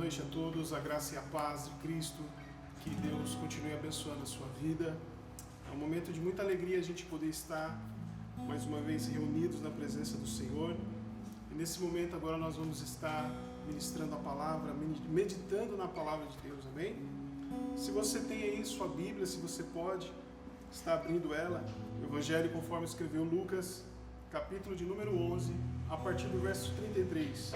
noite a todos, a graça e a paz de Cristo, que Deus continue abençoando a sua vida. É um momento de muita alegria a gente poder estar mais uma vez reunidos na presença do Senhor. E nesse momento agora nós vamos estar ministrando a palavra, meditando na palavra de Deus, amém? Se você tem aí sua Bíblia, se você pode estar abrindo ela, o Evangelho conforme escreveu Lucas, capítulo de número 11, a partir do verso 33.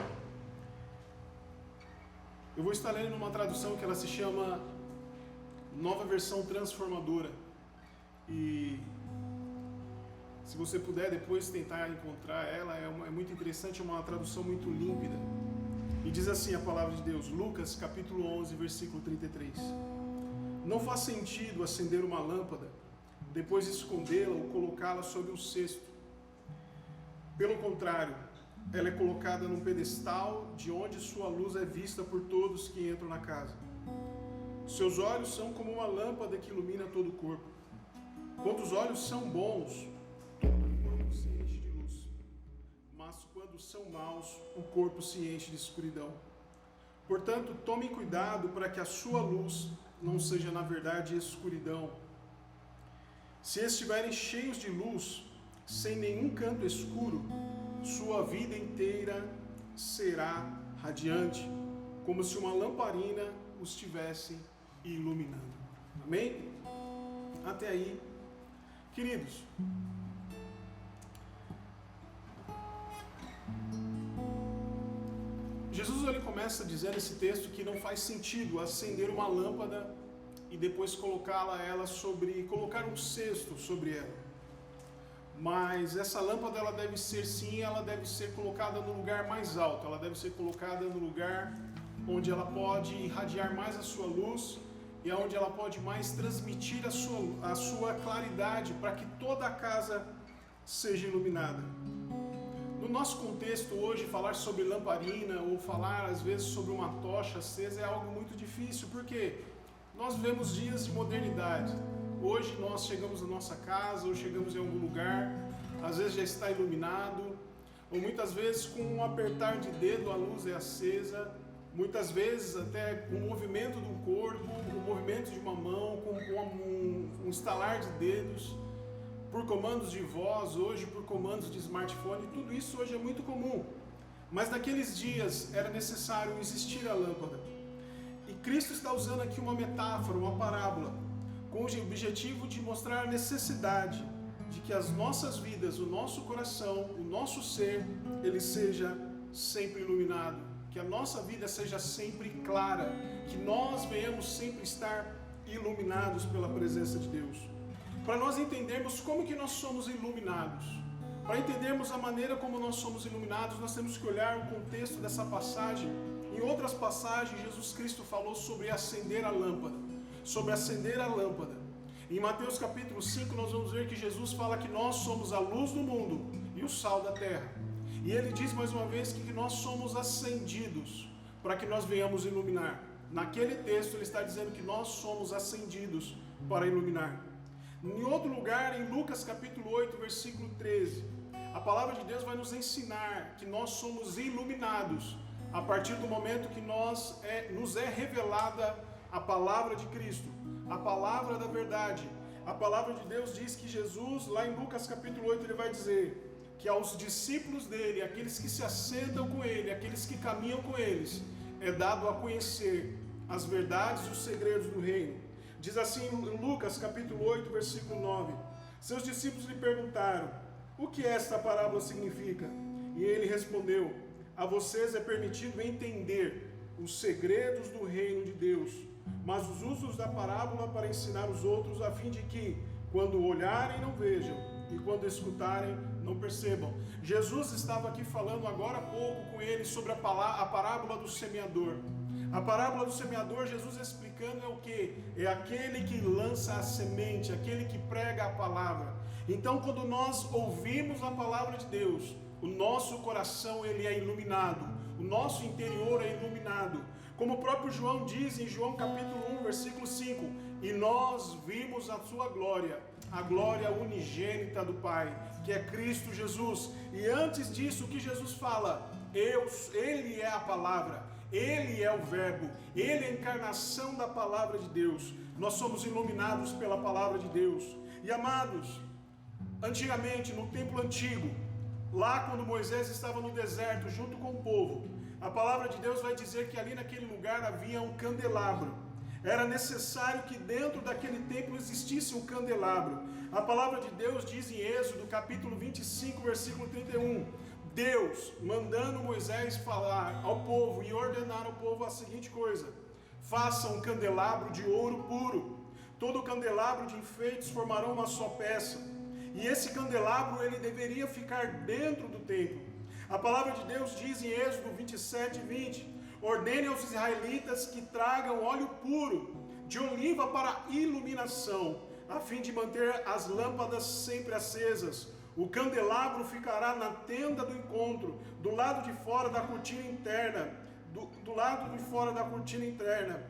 Eu vou estar lendo numa tradução que ela se chama Nova Versão Transformadora. E se você puder depois tentar encontrar ela, é muito interessante, é uma tradução muito límpida. E diz assim a palavra de Deus, Lucas capítulo 11, versículo 33. Não faz sentido acender uma lâmpada, depois escondê-la ou colocá-la sob um cesto. Pelo contrário, ela é colocada num pedestal de onde sua luz é vista por todos que entram na casa. Seus olhos são como uma lâmpada que ilumina todo o corpo. Quando os olhos são bons, todo o corpo se enche de luz. Mas quando são maus, o corpo se enche de escuridão. Portanto, tome cuidado para que a sua luz não seja na verdade escuridão. Se estiverem cheios de luz, sem nenhum canto escuro, sua vida inteira será radiante, como se uma lamparina os estivesse iluminando. Amém? Até aí, queridos. Jesus ele começa dizendo nesse texto que não faz sentido acender uma lâmpada e depois colocar um cesto sobre ela. Mas essa lâmpada ela deve ser colocada no lugar mais alto, ela deve ser colocada no lugar onde ela pode irradiar mais a sua luz e onde ela pode mais transmitir a sua claridade para que toda a casa seja iluminada. No nosso contexto hoje, falar sobre lamparina ou falar às vezes sobre uma tocha acesa é algo muito difícil, porque nós vivemos dias de modernidade. Hoje nós chegamos na nossa casa ou chegamos em algum lugar, às vezes já está iluminado, ou muitas vezes com um apertar de dedo a luz é acesa, muitas vezes até com o movimento do corpo, o movimento de uma mão, com um estalar de dedos, por comandos de voz, hoje por comandos de smartphone, tudo isso hoje é muito comum. Mas naqueles dias era necessário existir a lâmpada. E Cristo está usando aqui uma metáfora, uma parábola, com o objetivo de mostrar a necessidade de que as nossas vidas, o nosso coração, o nosso ser, ele seja sempre iluminado, que a nossa vida seja sempre clara, que nós venhamos sempre estar iluminados pela presença de Deus. Para nós entendermos como que nós somos iluminados, para entendermos a maneira como nós somos iluminados, nós temos que olhar o contexto dessa passagem. Em outras passagens, Jesus Cristo falou sobre acender a lâmpada. Em Mateus capítulo 5 nós vamos ver que Jesus fala que nós somos a luz do mundo e o sal da terra. E ele diz mais uma vez que nós somos acendidos para que nós venhamos iluminar. Naquele texto ele está dizendo que nós somos acendidos para iluminar. Em outro lugar, em Lucas capítulo 8, versículo 13, a palavra de Deus vai nos ensinar que nós somos iluminados a partir do momento que nos é revelada a palavra de Cristo, a palavra da verdade. A palavra de Deus diz que Jesus, lá em Lucas capítulo 8, ele vai dizer que aos discípulos dele, aqueles que se assentam com ele, aqueles que caminham com eles, é dado a conhecer as verdades e os segredos do reino. Diz assim em Lucas capítulo 8, versículo 9, seus discípulos lhe perguntaram, o que esta parábola significa? E ele respondeu, a vocês é permitido entender os segredos do reino de Deus, mas os usos da parábola para ensinar os outros, a fim de que, quando olharem, não vejam, e quando escutarem, não percebam. Jesus estava aqui falando agora há pouco com ele sobre a parábola do semeador. A parábola do semeador, Jesus explicando é o que? É aquele que lança a semente, aquele que prega a palavra. Então, quando nós ouvimos a palavra de Deus, o nosso coração ele é iluminado, o nosso interior é iluminado. Como o próprio João diz em João capítulo 1, versículo 5, e nós vimos a sua glória, a glória unigênita do Pai, que é Cristo Jesus. E antes disso, o que Jesus fala? Ele é a palavra, Ele é o Verbo, Ele é a encarnação da palavra de Deus. Nós somos iluminados pela palavra de Deus. E amados, antigamente, no templo antigo, lá quando Moisés estava no deserto junto com o povo, a palavra de Deus vai dizer que ali naquele lugar havia um candelabro. Era necessário que dentro daquele templo existisse um candelabro. A palavra de Deus diz em Êxodo, capítulo 25, versículo 31, Deus mandando Moisés falar ao povo e ordenar ao povo a seguinte coisa: faça um candelabro de ouro puro. Todo candelabro de enfeites formarão uma só peça. E esse candelabro ele deveria ficar dentro do templo. A palavra de Deus diz em Êxodo 27, 20: ordene aos israelitas que tragam óleo puro de oliva para iluminação, a fim de manter as lâmpadas sempre acesas. O candelabro ficará na tenda do encontro, do lado de fora da cortina interna, do lado de fora da cortina interna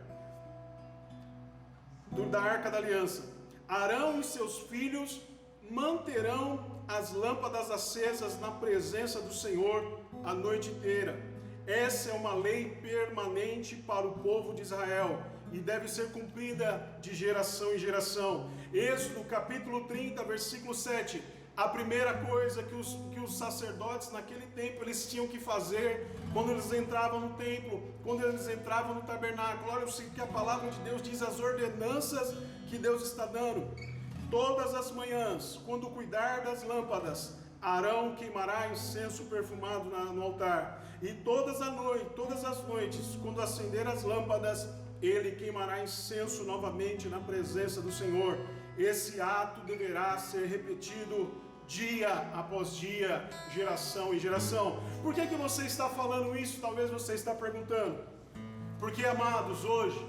da Arca da Aliança. Arão e seus filhos manterão as lâmpadas acesas na presença do Senhor a noite inteira. Essa é uma lei permanente para o povo de Israel e deve ser cumprida de geração em geração. Êxodo capítulo 30, versículo 7. A primeira coisa que os sacerdotes naquele tempo eles tinham que fazer quando eles entravam no templo, quando eles entravam no tabernáculo, olha o que a palavra de Deus diz, as ordenanças que Deus está dando. Todas as manhãs, quando cuidar das lâmpadas, Arão queimará incenso perfumado no altar. E todas as noites, quando acender as lâmpadas, ele queimará incenso novamente na presença do Senhor. Esse ato deverá ser repetido dia após dia, geração em geração. Por que você está falando isso? Talvez você está perguntando. Porque, amados, hoje,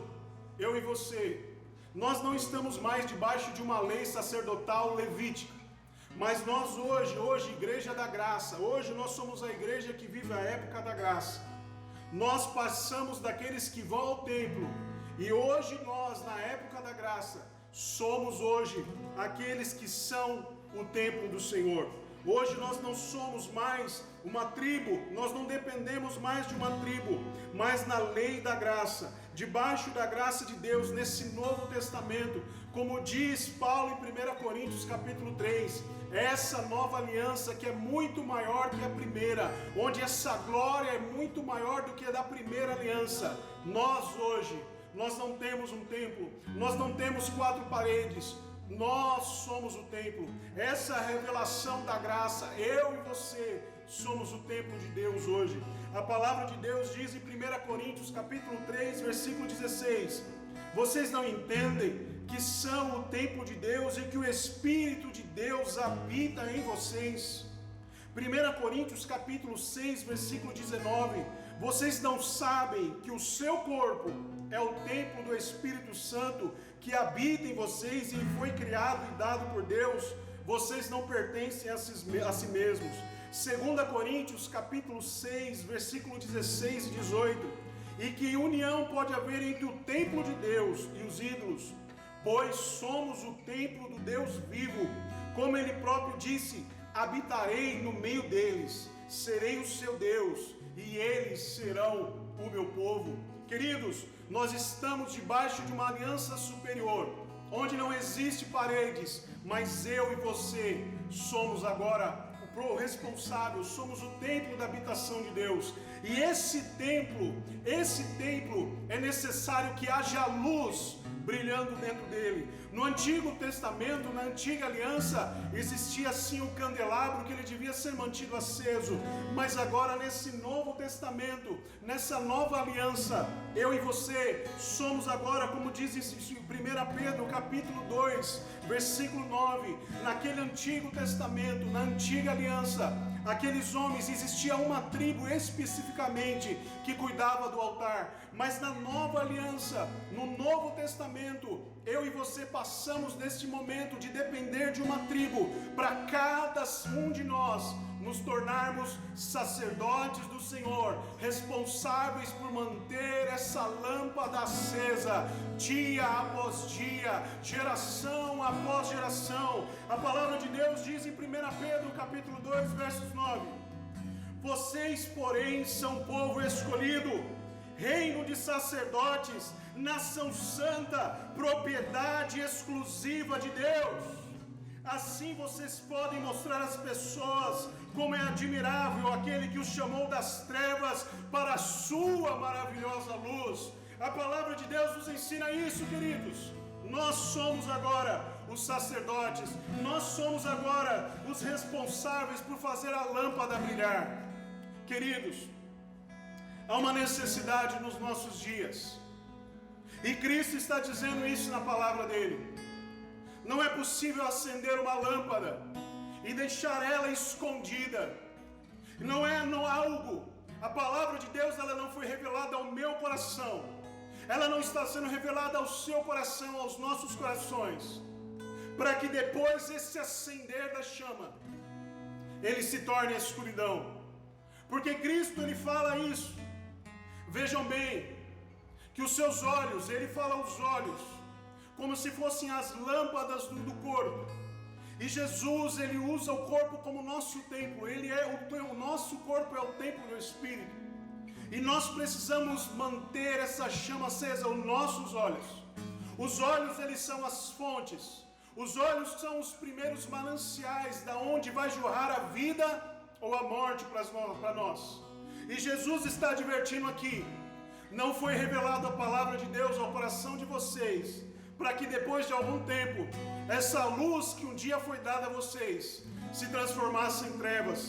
eu e você, nós não estamos mais debaixo de uma lei sacerdotal levítica. Mas nós hoje, Igreja da Graça, hoje nós somos a igreja que vive a época da graça. Nós passamos daqueles que vão ao templo. E hoje nós, na época da graça, somos hoje aqueles que são o templo do Senhor. Hoje nós não somos mais uma tribo, nós não dependemos mais de uma tribo, mas na lei da graça, debaixo da graça de Deus, nesse Novo Testamento, como diz Paulo em 1 Coríntios capítulo 3, essa nova aliança que é muito maior que a primeira, onde essa glória é muito maior do que a da primeira aliança. Nós hoje, nós não temos um templo, nós não temos 4 paredes, nós somos o templo. Essa revelação da graça, eu e você somos o templo de Deus hoje. A palavra de Deus diz em 1 Coríntios capítulo 3, versículo 16, vocês não entendem que são o templo de Deus e que o Espírito de Deus habita em vocês? 1 Coríntios capítulo 6, versículo 19, vocês não sabem que o seu corpo é o templo do Espírito Santo que habita em vocês e foi criado e dado por Deus? Vocês não pertencem a si mesmos. 2 Coríntios capítulo 6, versículo 16 e 18, e que união pode haver entre o templo de Deus e os ídolos? Pois somos o templo do Deus vivo, como ele próprio disse, habitarei no meio deles, serei o seu Deus, e eles serão o meu povo. Queridos, nós estamos debaixo de uma aliança superior, onde não existe paredes, mas eu e você somos agora o responsável, somos o templo da habitação de Deus. E esse templo é necessário que haja luz brilhando dentro dele. No Antigo Testamento, na Antiga Aliança, existia sim o candelabro que ele devia ser mantido aceso, mas agora nesse Novo Testamento, nessa nova aliança, eu e você somos agora, como diz em 1 Pedro capítulo 2, versículo 9, naquele Antigo Testamento, na Antiga Aliança, aqueles homens, existia uma tribo especificamente que cuidava do altar, mas na nova aliança, no Novo Testamento, eu e você passamos neste momento de depender de uma tribo, para cada um de nós nos tornarmos sacerdotes do Senhor, responsáveis por manter essa lâmpada acesa, dia após dia, geração após geração. A palavra de Deus diz em 1 Pedro capítulo 2, versos 9, vocês, porém, são povo escolhido, reino de sacerdotes, nação santa, propriedade exclusiva de Deus. Assim vocês podem mostrar às pessoas como é admirável aquele que os chamou das trevas para a sua maravilhosa luz. A palavra de Deus nos ensina isso, queridos. Nós somos agora os sacerdotes, nós somos agora os responsáveis por fazer a lâmpada brilhar. Queridos, há uma necessidade nos nossos dias, e Cristo está dizendo isso na palavra dele. Não é possível acender uma lâmpada e deixar ela escondida. Não é algo. A palavra de Deus, ela não foi revelada ao meu coração. Ela não está sendo revelada ao seu coração, aos nossos corações, para que depois esse acender da chama, ele se torne a escuridão. Porque Cristo, ele fala isso. Vejam bem, que os seus olhos, ele fala os olhos, como se fossem as lâmpadas do corpo. E Jesus, ele usa o corpo como nosso templo. O nosso corpo é o templo do Espírito. E nós precisamos manter essa chama acesa, os nossos olhos. Os olhos, eles são as fontes. Os olhos são os primeiros mananciais da onde vai jorrar a vida ou a morte para nós. E Jesus está advertindo aqui: não foi revelada a palavra de Deus ao coração de vocês, para que depois de algum tempo, essa luz que um dia foi dada a vocês, se transformasse em trevas.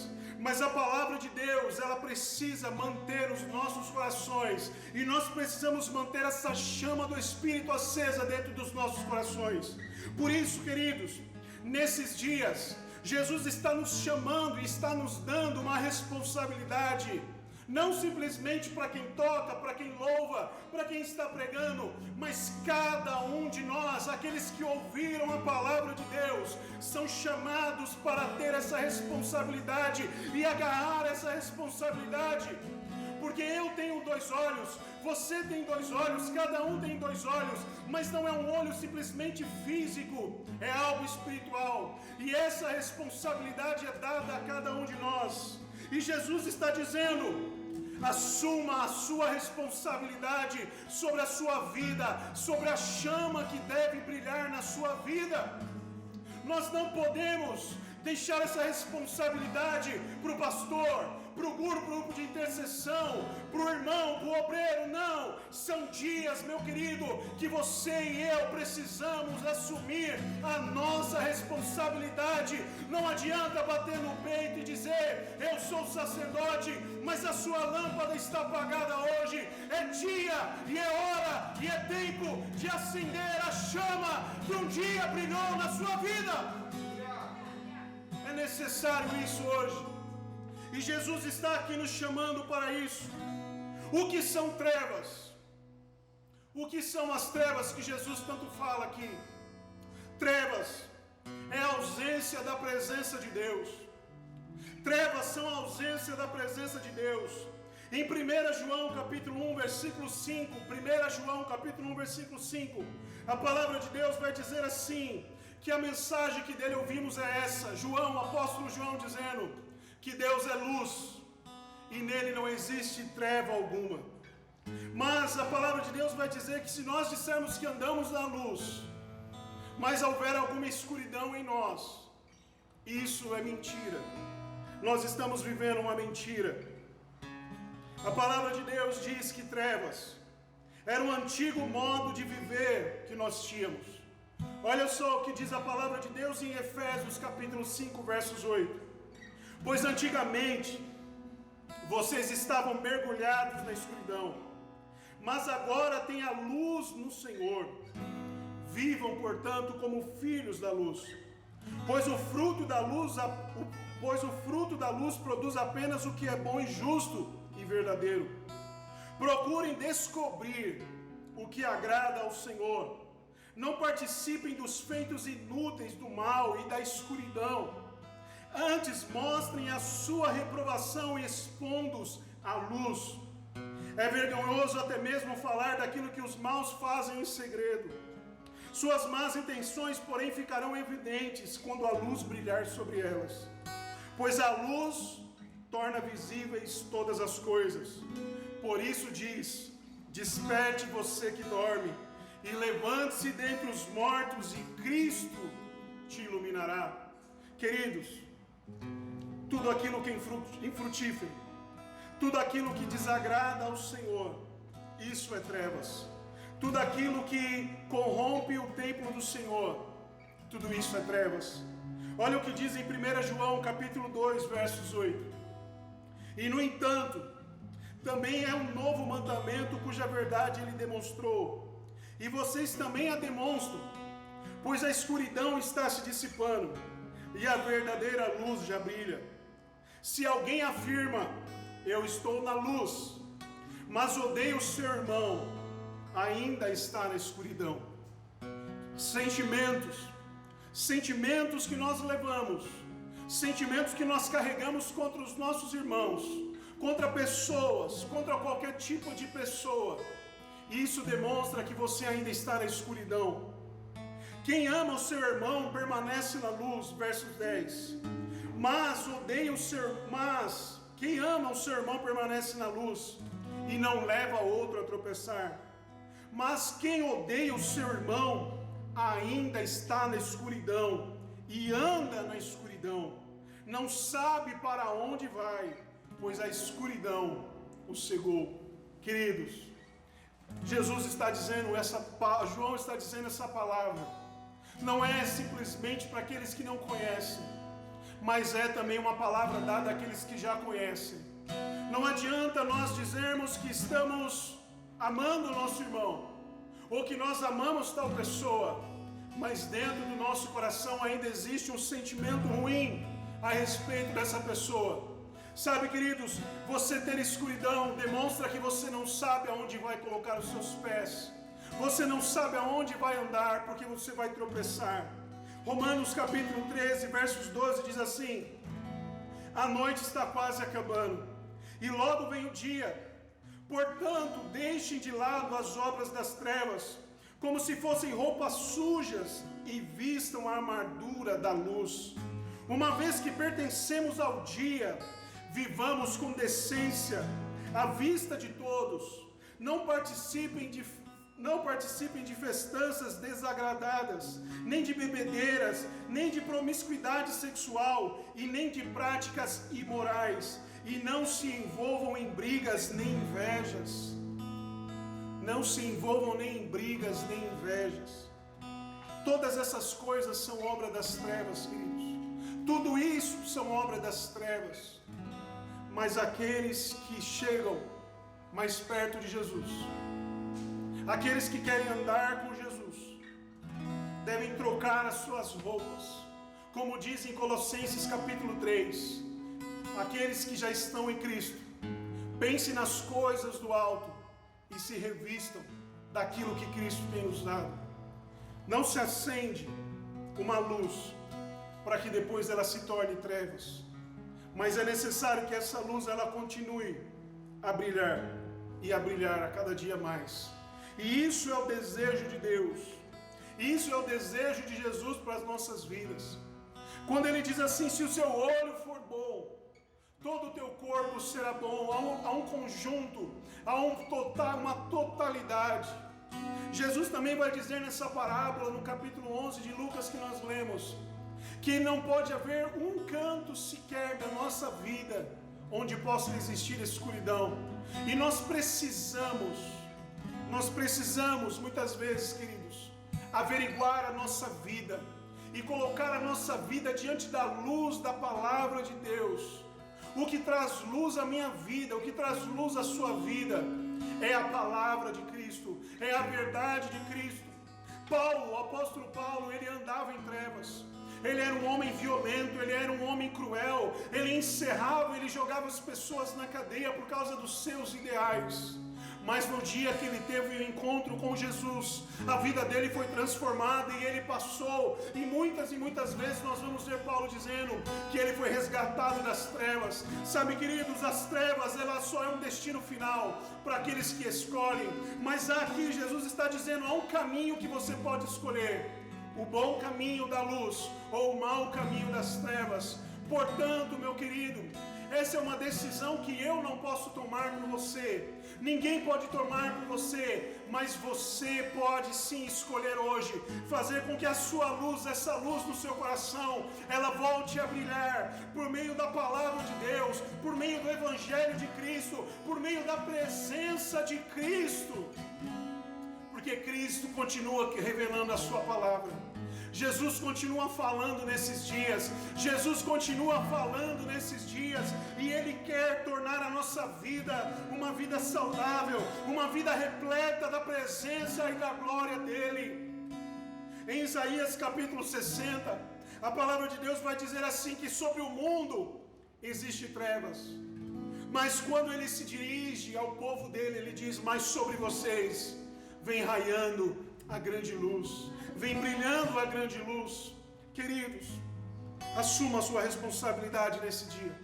Mas a palavra de Deus, ela precisa manter os nossos corações, e nós precisamos manter essa chama do Espírito acesa dentro dos nossos corações. Por isso, queridos, nesses dias, Jesus está nos chamando e está nos dando uma responsabilidade, não simplesmente para quem toca, para quem louva, para quem está pregando, mas cada um de nós, aqueles que ouviram a palavra de Deus, são chamados para ter essa responsabilidade e agarrar essa responsabilidade. Porque eu tenho 2 olhos, você tem 2 olhos, cada um tem 2 olhos, mas não é um olho simplesmente físico, é algo espiritual. E essa responsabilidade é dada a cada um de nós. E Jesus está dizendo: assuma a sua responsabilidade sobre a sua vida, sobre a chama que deve brilhar na sua vida. Nós não podemos deixar essa responsabilidade para o pastor, para o grupo de intercessão, para o irmão, para o obreiro. Não, são dias, meu querido, que você e eu precisamos assumir a nossa responsabilidade. Não adianta bater no peito e dizer: eu sou sacerdote, mas a sua lâmpada está apagada hoje. É dia, e é hora, e é tempo de acender a chama que um dia brilhou na sua vida. É necessário isso hoje. E Jesus está aqui nos chamando para isso. O que são trevas? O que são as trevas que Jesus tanto fala aqui? Trevas é a ausência da presença de Deus. Trevas são a ausência da presença de Deus. Em 1 João capítulo 1, versículo 5, 1 João capítulo 1, versículo 5, a palavra de Deus vai dizer assim, que a mensagem que dele ouvimos é essa: João, o apóstolo João, dizendo que Deus é luz e nele não existe treva alguma. Mas a palavra de Deus vai dizer que se nós dissermos que andamos na luz, mas houver alguma escuridão em nós, isso é mentira. Nós estamos vivendo uma mentira. A palavra de Deus diz que trevas era um antigo modo de viver que nós tínhamos. Olha só o que diz a palavra de Deus em Efésios capítulo 5, versos 8. Pois antigamente vocês estavam mergulhados na escuridão, mas agora têm a luz no Senhor. Vivam, portanto, como filhos da luz, pois o fruto da luz produz apenas o que é bom e justo e verdadeiro. Procurem descobrir o que agrada ao Senhor. Não participem dos feitos inúteis do mal e da escuridão. Antes mostrem a sua reprovação expondo-os à luz. É vergonhoso até mesmo falar daquilo que os maus fazem em segredo. Suas más intenções, porém, ficarão evidentes quando a luz brilhar sobre elas. Pois a luz torna visíveis todas as coisas. Por isso diz: Desperte você que dorme, e levante-se dentre os mortos, e Cristo te iluminará. Queridos, tudo aquilo que é infrutífero, tudo aquilo que desagrada ao Senhor, isso é trevas. Tudo aquilo que corrompe o templo do Senhor, tudo isso é trevas. Olha o que diz em 1 João capítulo 2, versos 8. E no entanto, também é um novo mandamento cuja verdade ele demonstrou, e vocês também a demonstram, pois a escuridão está se dissipando, e a verdadeira luz já brilha. Se alguém afirma, eu estou na luz, mas odeia o seu irmão, ainda está na escuridão. Sentimentos que nós levamos, sentimentos que nós carregamos contra os nossos irmãos, contra pessoas, contra qualquer tipo de pessoa. Isso demonstra que você ainda está na escuridão. Quem ama o seu irmão permanece na luz, verso 10. Mas quem ama o seu irmão permanece na luz e não leva outro a tropeçar. Mas quem odeia o seu irmão ainda está na escuridão e anda na escuridão. Não sabe para onde vai, pois a escuridão o cegou. Queridos, Jesus está dizendo João está dizendo essa palavra. Não é simplesmente para aqueles que não conhecem, mas é também uma palavra dada àqueles que já conhecem. Não adianta nós dizermos que estamos amando o nosso irmão, ou que nós amamos tal pessoa, mas dentro do nosso coração ainda existe um sentimento ruim a respeito dessa pessoa. Sabe, queridos, você ter escuridão demonstra que você não sabe aonde vai colocar os seus pés. Você não sabe aonde vai andar, porque você vai tropeçar. Romanos capítulo 13, versos 12 diz assim: a noite está quase acabando, e logo vem o dia. Portanto, deixem de lado as obras das trevas, como se fossem roupas sujas, e vistam a armadura da luz. Uma vez que pertencemos ao dia, vivamos com decência, à vista de todos. Não participem de festanças desagradadas, nem de bebedeiras, nem de promiscuidade sexual, e nem de práticas imorais. E não se envolvam em brigas nem invejas. Não se envolvam nem em brigas nem invejas. Todas essas coisas são obra das trevas, queridos. Tudo isso são obra das trevas. Mas aqueles que chegam mais perto de Jesus, aqueles que querem andar com Jesus, devem trocar as suas roupas. Como diz em Colossenses capítulo 3, aqueles que já estão em Cristo, pensem nas coisas do alto e se revistam daquilo que Cristo tem nos dado. Não se acende uma luz para que depois ela se torne trevas, mas é necessário que essa luz ela continue a brilhar e a brilhar a cada dia mais. E isso é o desejo de Deus. Isso é o desejo de Jesus para as nossas vidas. Quando ele diz assim: se o seu olho for bom, todo o teu corpo será bom. Há um conjunto, há uma totalidade. Jesus também vai dizer nessa parábola, no capítulo 11 de Lucas que nós lemos, que não pode haver um canto sequer da nossa vida onde possa existir escuridão. E nós precisamos muitas vezes, queridos, averiguar a nossa vida e colocar a nossa vida diante da luz da palavra de Deus. O que traz luz à minha vida, o que traz luz à sua vida, é a palavra de Cristo, é a verdade de Cristo. O apóstolo Paulo, ele andava em trevas. Ele era um homem violento, ele era um homem cruel. Ele encerrava, ele jogava as pessoas na cadeia por causa dos seus ideais. Mas no dia que ele teve o encontro com Jesus, a vida dele foi transformada e ele passou. E muitas vezes nós vamos ver Paulo dizendo que ele foi resgatado das trevas. Sabe, queridos, as trevas, ela só é um destino final para aqueles que escolhem. Mas aqui Jesus está dizendo, há um caminho que você pode escolher: o bom caminho da luz ou o mau caminho das trevas. Portanto, meu querido, essa é uma decisão que eu não posso tomar por você. Ninguém pode tomar por você, mas você pode sim escolher hoje fazer com que a sua luz, essa luz do seu coração, ela volte a brilhar por meio da palavra de Deus, por meio do Evangelho de Cristo, por meio da presença de Cristo, porque Cristo continua revelando a sua palavra. Jesus continua falando nesses dias, Jesus continua falando nesses dias, e Ele quer tornar a nossa vida uma vida saudável, uma vida repleta da presença e da glória dEle. Em Isaías capítulo 60, a palavra de Deus vai dizer assim, que sobre o mundo existe trevas, mas quando Ele se dirige ao povo dEle, Ele diz, mas sobre vocês vem raiando a grande luz, vem brilhando a grande luz. Queridos, assuma a sua responsabilidade nesse dia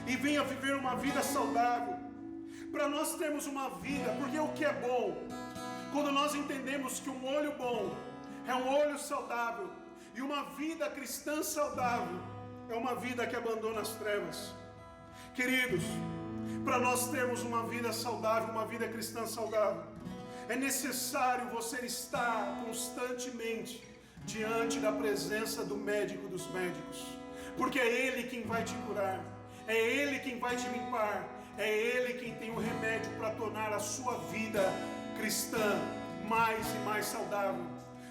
e venha viver uma vida saudável, para nós termos uma vida, porque o que é bom, quando nós entendemos que um olho bom é um olho saudável, e uma vida cristã saudável é uma vida que abandona as trevas. Queridos, para nós termos uma vida saudável, uma vida cristã saudável, é necessário você estar constantemente diante da presença do médico dos médicos, porque é Ele quem vai te curar, é Ele quem vai te limpar, é Ele quem tem o remédio para tornar a sua vida cristã mais e mais saudável.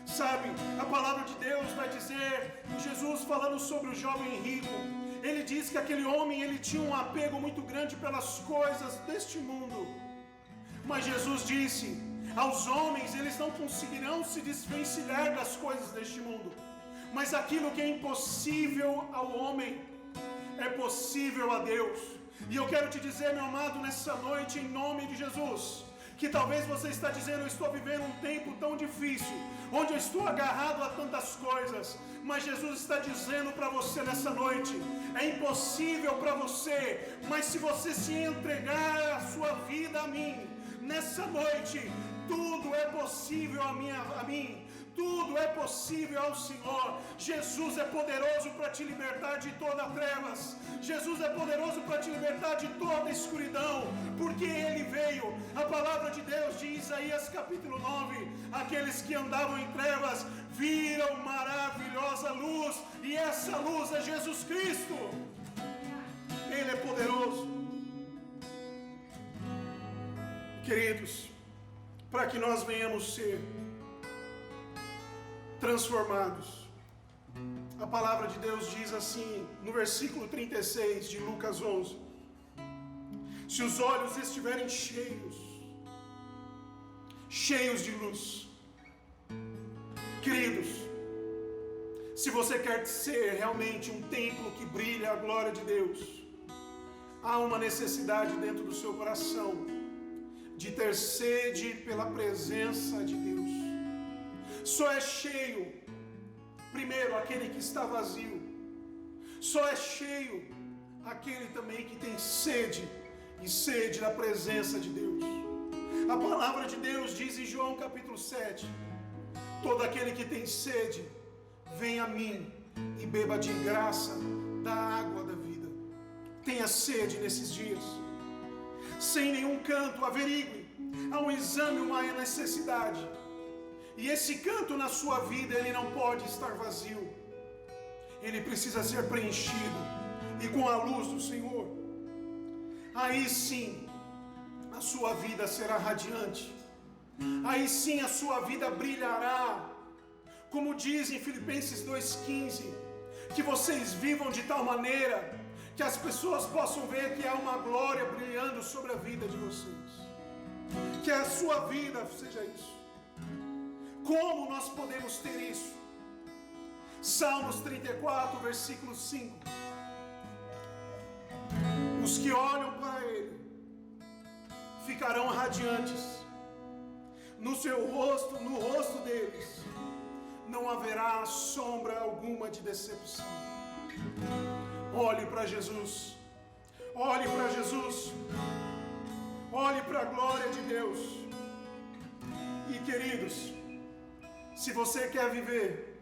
Sabe, a palavra de Deus vai dizer, Jesus falando sobre o jovem rico, ele diz que aquele homem, ele tinha um apego muito grande pelas coisas deste mundo, mas Jesus disse, aos homens, eles não conseguirão se desvencilhar das coisas deste mundo, mas aquilo que é impossível ao homem, é possível a Deus. E eu quero te dizer, meu amado, nessa noite, em nome de Jesus, que talvez você está dizendo, eu estou vivendo um tempo tão difícil, onde eu estou agarrado a tantas coisas, mas Jesus está dizendo para você nessa noite, é impossível para você, mas se você se entregar a sua vida a mim, nessa noite, tudo é possível a mim, tudo é possível ao Senhor. Jesus é poderoso para te libertar de toda trevas, Jesus é poderoso para te libertar de toda escuridão, porque Ele veio. A palavra de Deus de Isaías capítulo 9, aqueles que andavam em trevas viram maravilhosa luz, e essa luz é Jesus Cristo. Ele é poderoso. Queridos, para que nós venhamos ser transformados, a palavra de Deus diz assim, no versículo 36 de Lucas 11, se os olhos estiverem cheios de luz, queridos, se você quer ser realmente um templo que brilha a glória de Deus, há uma necessidade dentro do seu coração, de ter sede pela presença de Deus. Só é cheio, primeiro, aquele que está vazio. Só é cheio aquele também que tem sede, e sede da presença de Deus. A palavra de Deus diz em João capítulo 7, todo aquele que tem sede, venha a mim e beba de graça da água da vida. Tenha sede nesses dias. Sem nenhum canto, averigue, há um exame, uma necessidade, e esse canto na sua vida, ele não pode estar vazio, ele precisa ser preenchido, e com a luz do Senhor, aí sim, a sua vida será radiante, aí sim a sua vida brilhará, como diz em Filipenses 2,15, que vocês vivam de tal maneira, que as pessoas possam ver que há uma glória brilhando sobre a vida de vocês. Que a sua vida seja isso. Como nós podemos ter isso? Salmos 34, versículo 5. Os que olham para Ele ficarão radiantes. No seu rosto, no rosto deles, não haverá sombra alguma de decepção. Olhe para Jesus, olhe para Jesus, olhe para a glória de Deus. E queridos, se você quer viver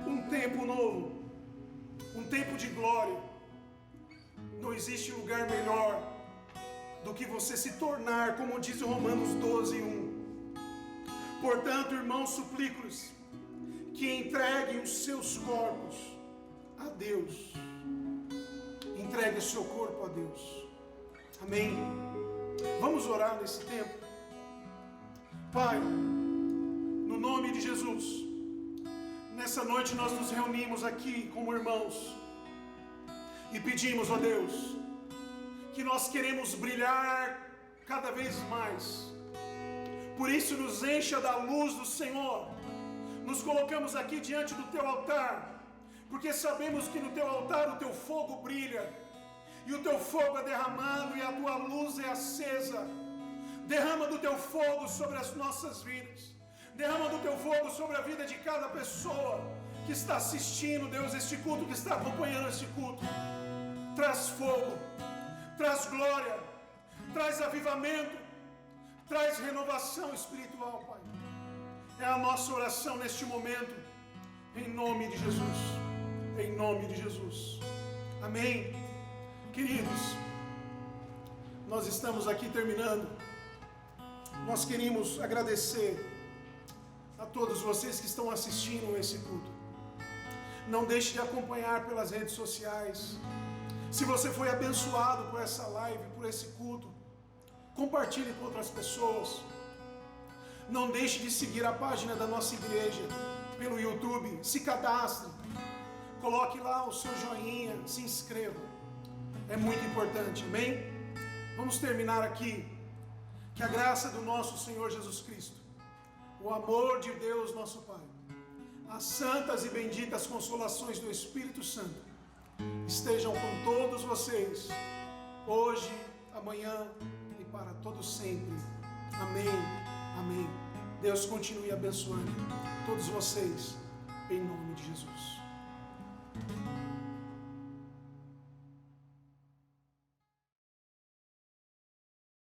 um tempo novo, um tempo de glória, Não existe lugar melhor do que você se tornar, como diz Romanos 12:1. Portanto, irmãos, suplico-lhes que entreguem os seus corpos a Deus. Entregue o seu corpo a Deus. Amém. Vamos orar nesse tempo. Pai, no nome de Jesus, nessa noite nós nos reunimos aqui como irmãos e pedimos, ó Deus, que nós queremos brilhar cada vez mais. Por isso nos encha da luz do Senhor. Nos colocamos aqui diante do teu altar, porque sabemos que no teu altar o teu fogo brilha, e o teu fogo é derramado e a tua luz é acesa. Derrama do teu fogo sobre as nossas vidas. Derrama do teu fogo sobre a vida de cada pessoa que está assistindo, Deus, este culto, que está acompanhando este culto. Traz fogo, traz glória, traz avivamento, traz renovação espiritual, Pai. É a nossa oração neste momento, em nome de Jesus. Em nome de Jesus. Amém. Queridos, nós estamos aqui terminando. Nós queremos agradecer a todos vocês que estão assistindo esse culto. Não deixe de acompanhar pelas redes sociais. Se você foi abençoado por essa live, por esse culto, compartilhe com outras pessoas. Não deixe de seguir a página da nossa igreja pelo YouTube. Se cadastre. Coloque lá o seu joinha. Se inscreva. É muito importante. Amém? Vamos terminar aqui. Que a graça do nosso Senhor Jesus Cristo, o amor de Deus nosso Pai, as santas e benditas consolações do Espírito Santo estejam com todos vocês, hoje, amanhã e para todo sempre. Amém, amém. Deus continue abençoando todos vocês, em nome de Jesus.